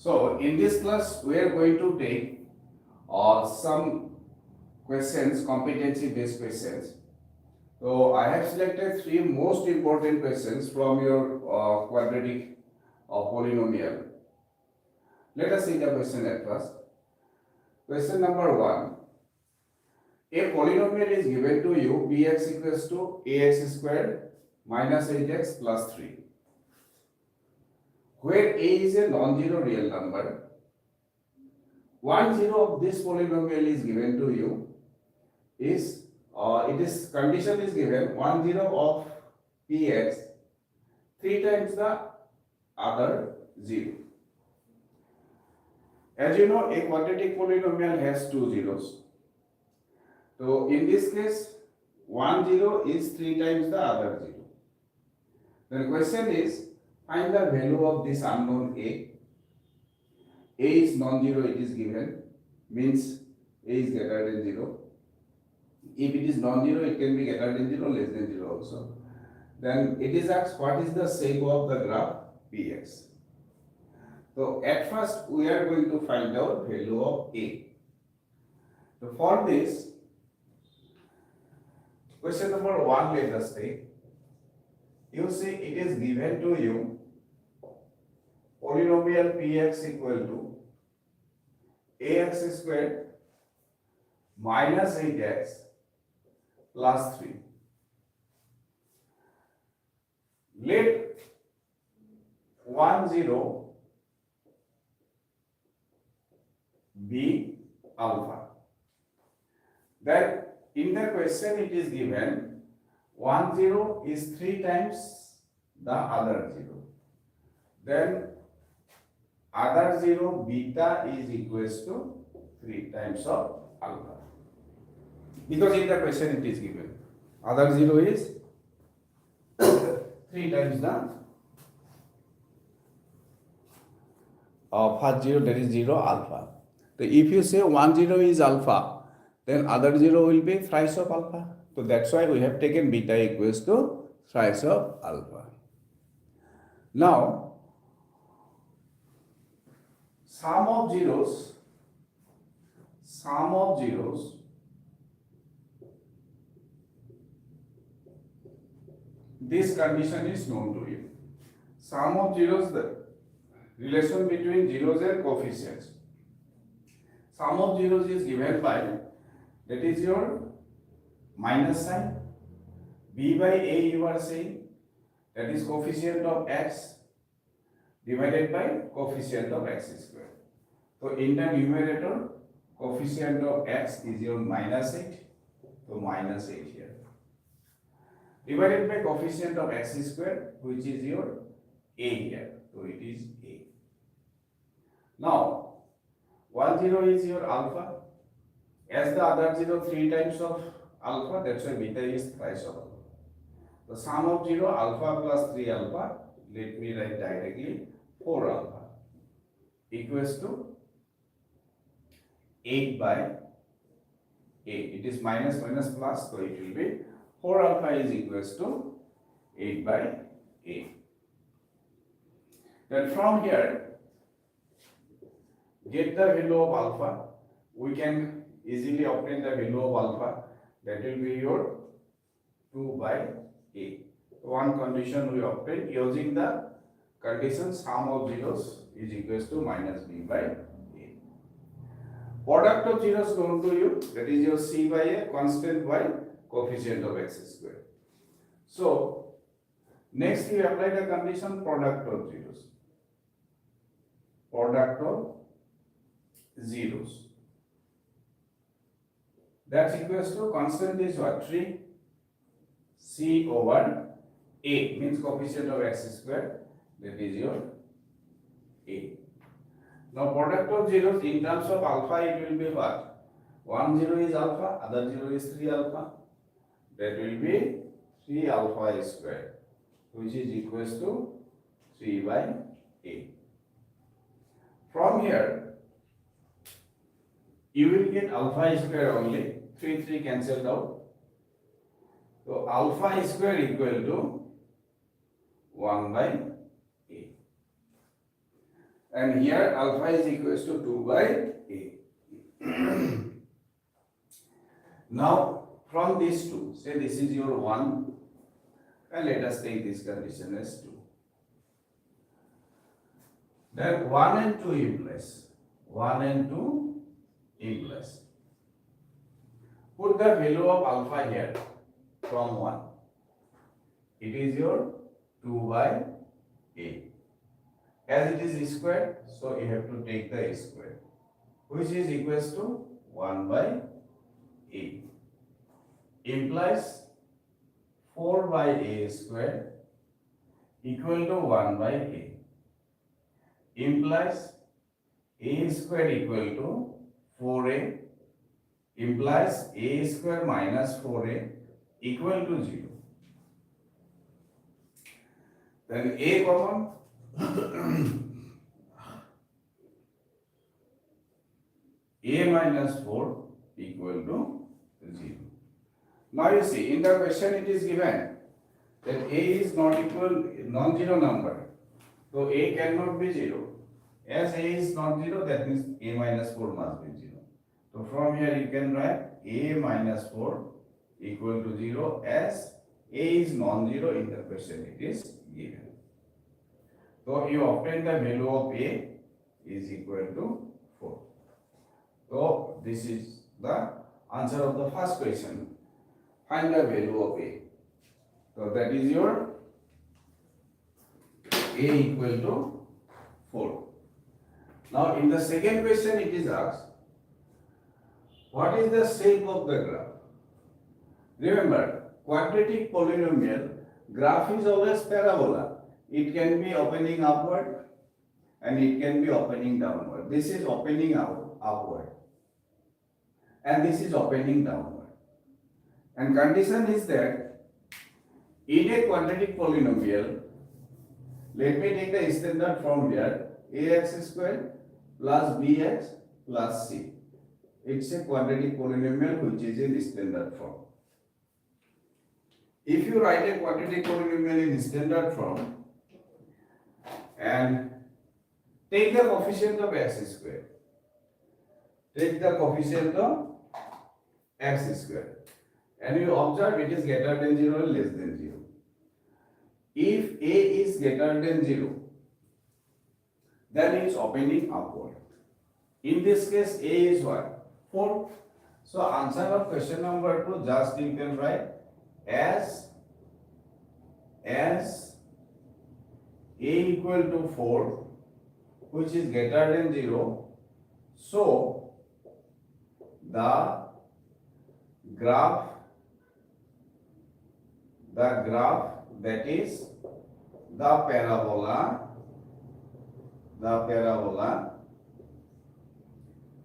So in this class we are going to take some questions, competency based questions. So I have selected three most important questions from your quadratic polynomial. Let us see the question at first. Question number 1. A polynomial is given to you bx equals to ax squared minus 8x plus 3, where a is a non-zero real number. 1 0 of this polynomial is given to you is condition is given 1 0 of px 3 times the other 0. As you know, a quadratic polynomial has two zeros. So in this case, 1 0 is 3 times the other 0. The question is, find the value of this unknown a. A is non-zero, it is given, means a is greater than 0. If it is non-zero, it can be greater than 0, less than 0 also. Then it is asked, what is the shape of the graph px? So at first we are going to find out value of a. So for this, question number 1, let us take. You see, it is given to you polynomial px equal to ax squared minus 8x plus 3. Let 1 0 be alpha. Then in the question it is given 1 0 is 3 times the other 0. Then other 0 beta is equals to 3 times of alpha. Because in the question it is given. Other 0 is 3 times the first 0, that is 0 alpha. So if you say 1 0 is alpha, then other 0 will be thrice of alpha. So that's why we have taken beta equals to thrice of alpha. Now, sum of zeros, this condition is known to you. Sum of zeros, the relation between zeros and coefficients. Sum of zeros is given by, that is your minus sign, b by a you are saying, that is coefficient of x divided by coefficient of x square. So in the numerator, coefficient of x is your minus 8, so minus 8 here, divided by coefficient of x square, which is your a here, so it is a. Now 1 0 is your alpha, as the other 0 3 times of alpha, that's why beta is thrice of alpha. The sum of 0 alpha plus 3 alpha, let me write directly, 4 alpha equals to 8 by a. It is minus minus plus, so it will be 4 alpha is equals to 8 by a. Then from here, get the value of alpha. We can easily obtain the value of alpha. That will be your 2 by a. One condition we obtain using the condition sum of zeros is equals to minus b by a. Product of zeros known to you, that is your c by a, constant by coefficient of x square. So next we apply the condition product of zeros. Product of zeros. That's equals to constant is what? 3 c over a, means coefficient of x square, that is your a. Now product of zeros in terms of alpha, it will be what? 1 0 is alpha, other 0 is 3 alpha, that will be 3 alpha square, which is equals to 3 by a. From here, you will get alpha square only, 3 cancelled out. So alpha square equal to 1 by a. and here alpha is equals to 2 by a. Now from these two, say this is your 1 and let us take this condition as 2. Then 1 and 2 implies 1 and 2 implies. Put the value of alpha here from 1. It is your 2 by a. As it is square, so you have to take the square, which is equals to 1 by a. Implies 4 by a square equal to 1 by a. Implies a square equal to 4a. Implies a square minus 4a equal to 0. Then a common. A minus 4 equal to 0. Now you see, in the question it is given that a is not equal, non-zero number. So a cannot be 0. As a is not 0, that means a minus 4 must be 0. So from here you can write a minus 4 equal to 0, as a is non-zero in the question it is given. So you obtain the value of a is equal to 4. So this is the answer of the first question. Find the value of a. So that is your a equal to 4. Now in the second question it is asked, what is the shape of the graph? Remember, quadratic polynomial graph is always parabola. It can be opening upward and it can be opening downward. This is opening upward and this is opening downward. And condition is that in a quadratic polynomial, let me take the standard form here, ax square plus bx plus c. It's a quadratic polynomial which is in standard form. If you write a quadratic polynomial in standard form and take the coefficient of x square, take the coefficient of x square, and you observe it is greater than 0 and less than 0. If a is greater than 0, then it is opening upward. In this case, a is what? 4. So answer of question number 2, just you can write as a equal to 4, which is greater than 0, so the graph that is the parabola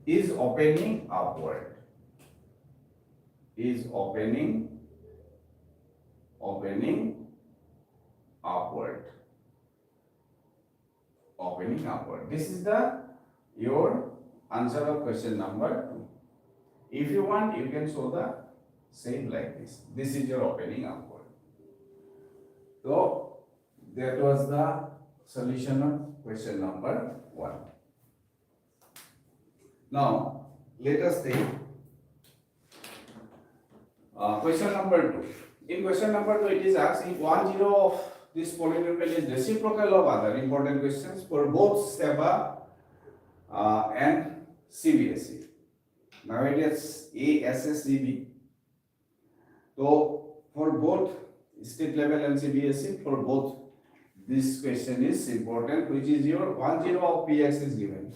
is opening upward, is opening upward. This is your answer of question number 2. If you want, you can show the same like this. This is your opening upward. So that was the solution of question number 1. Now let us take question number 2. In question number 2, it is asked if 1, 0 of this polynomial is reciprocal of other important questions for both SEBA and CBSE. Now it is ASSCB. So for both state level and CBSE, for both this question is important, which is your 1, 0 of Px is given.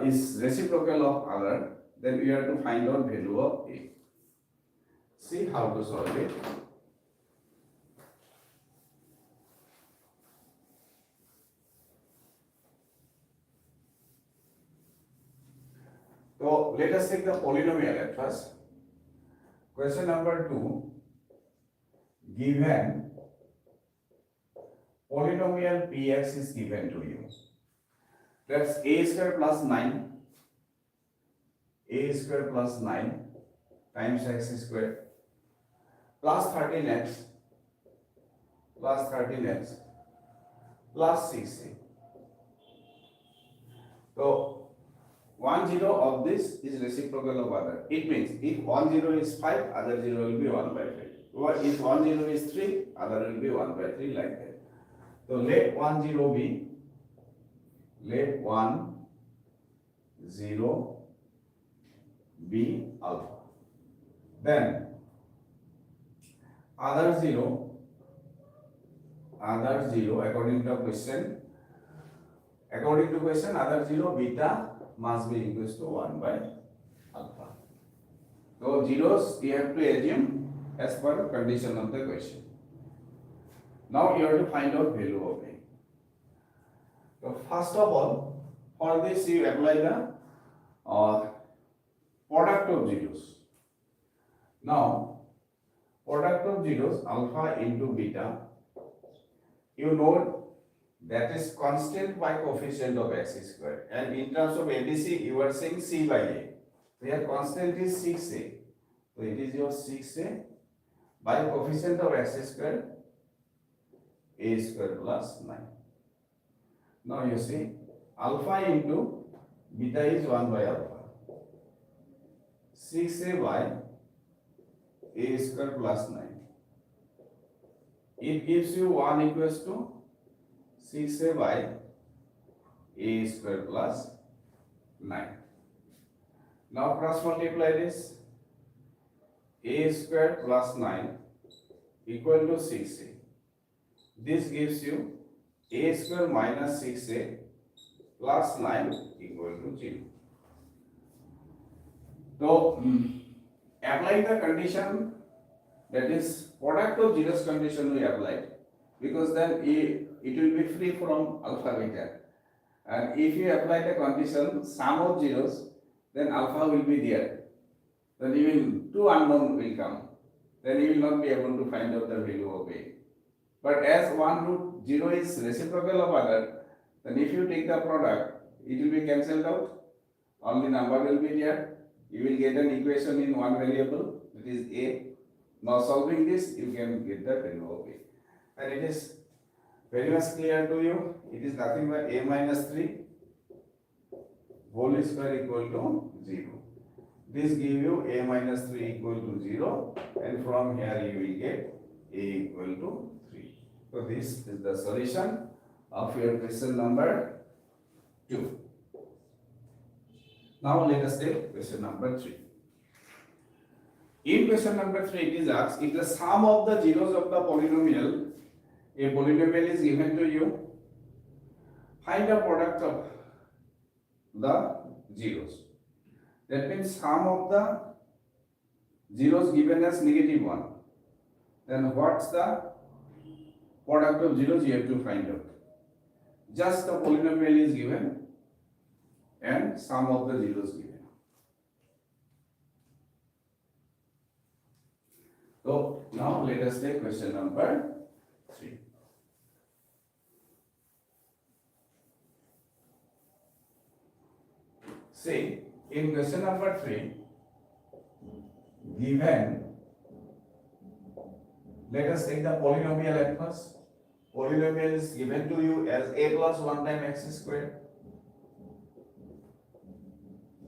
Is reciprocal of other, then we have to find out value of A. See how to solve it. So let us take the polynomial at first. Question number 2, given polynomial Px is given to you. That's a square plus 9, a square plus 9 times x square plus 13x plus 6a. So 1 0 of this is reciprocal of other. It means if 1 0 is 5, other 0 will be 1 by 5. Or if 1 0 is 3, other will be 1 by 3 like that. So let 1 0 be, let 1 0 be alpha. Then other 0 according to question, other 0 beta must be equals to 1 by alpha. So zeros you have to assume as per condition of the question. Now you have to find out value of A. So first of all, for this you apply the product of zeros. Now product of zeros alpha into beta, you know that is constant by coefficient of x square, and in terms of ADC you are saying C by A. Here constant is 6A, so it is your 6A by coefficient of x square A square plus 9. Now you see alpha into beta is 1 by alpha, 6A by A square plus 9. It gives you 1 equals to 6A by A square plus 9. Now cross multiply this. A square plus 9 equal to 6A. This gives you A square minus 6A plus 9 equal to 0. So apply the condition, that is product of zeros condition we applied, because then it will be free from alpha beta. And if you apply the condition sum of zeros, then alpha will be there. Then even two unknown will come. Then you will not be able to find out the value of A. But as 1 root 0 is reciprocal of other, then if you take the product, it will be cancelled out. Only number will be there. You will get an equation in one variable, that is A. Now solving this, you can get the value of A. And it is very much clear to you. It is nothing but A minus 3 whole square equal to 0. This give you A minus 3 equal to 0, and from here you will get A equal to 3. So this is the solution of your question number 2. Now let us take question number 3. In question number 3 it is asked, if the sum of the zeros of the polynomial, a polynomial is given to you, find the product of the zeros. That means sum of the zeros given as negative 1. Then what's the product of zeros you have to find out. Just the polynomial is given and sum of the zeros given. So now let us take question number 3. See, in question number 3, given, let us take the polynomial at first. Polynomial is given to you as a plus 1 times x squared.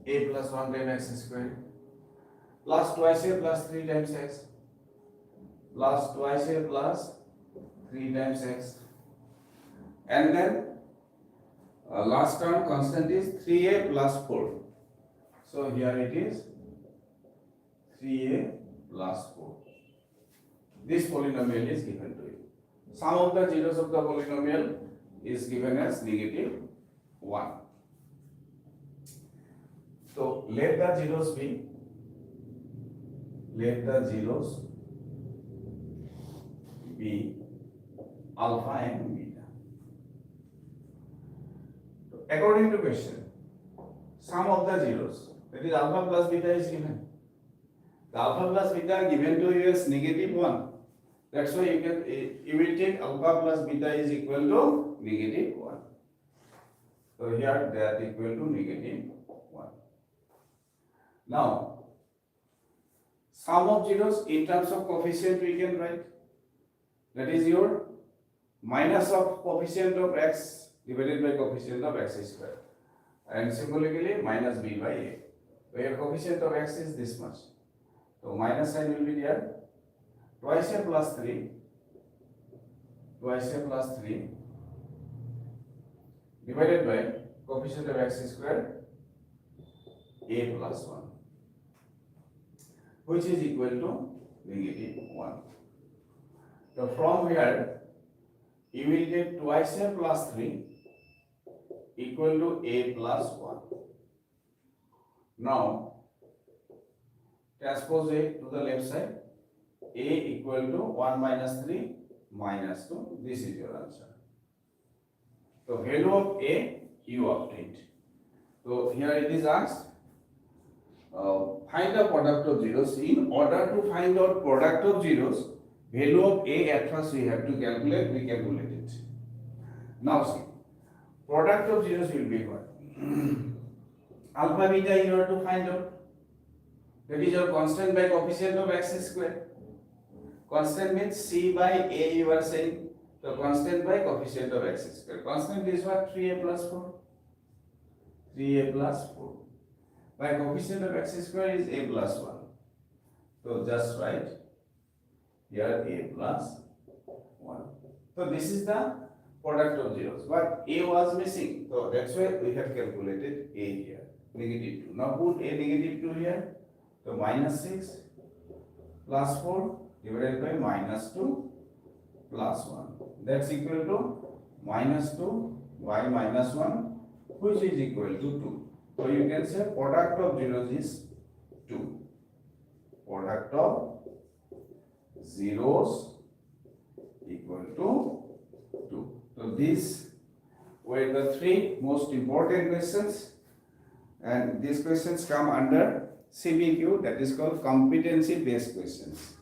A plus 1 times x squared. Plus twice a plus 3 times x. Plus twice a plus 3 times x. And then last term constant is 3a plus 4. So here it is 3a plus 4. This polynomial is given to you. Sum of the zeros of the polynomial is given as negative 1. So let the zeros be, alpha and beta. According to question, sum of the zeros, that is alpha plus beta is given. The alpha plus beta given to you as negative 1. That's why you will take alpha plus beta is equal to negative 1. So here that equal to negative 1. Now, sum of zeros in terms of coefficient we can write. That is your minus of coefficient of x divided by coefficient of x square. and symbolically minus b by a. Where coefficient of x is this much. So minus sign will be there. Twice a plus 3. Twice a plus 3 divided by coefficient of x square a plus 1, which is equal to -1. So from here you will get twice a plus 3 equal to a plus 1. Now transpose a to the left side. A equal to 1 minus 3 minus 2. This is your answer. So value of A you obtained. So here it is asked, find the product of zeros. In order to find out product of zeros, value of A at first we have to calculate. We calculate it. Now see, product of zeros will be what? Alpha beta you have to find out. That is your constant by coefficient of x square. Constant means C by A you are saying. So constant by coefficient of x square. Constant is what? 3a plus 4. 3a plus 4. By coefficient of x square is a plus 1. So just write here a plus 1. So this is the product of zeros. But a was missing. So that's why we have calculated a here. -2. Now put a -2 here. So minus 6 plus 4 divided by minus 2 plus 1. That's equal to -2 by -1, which is equal to 2. So you can say product of zeros is 2. Product of zeros equal to 2. So these were the 3 most important questions, and these questions come under CBQ, that is called competency based questions.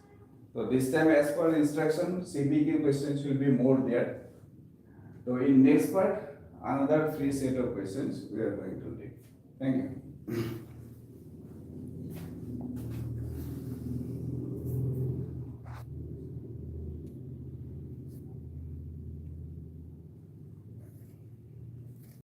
So this time as per instruction, CBQ questions will be more there. So in next part, another 3 set of questions we are going to take. Thank you.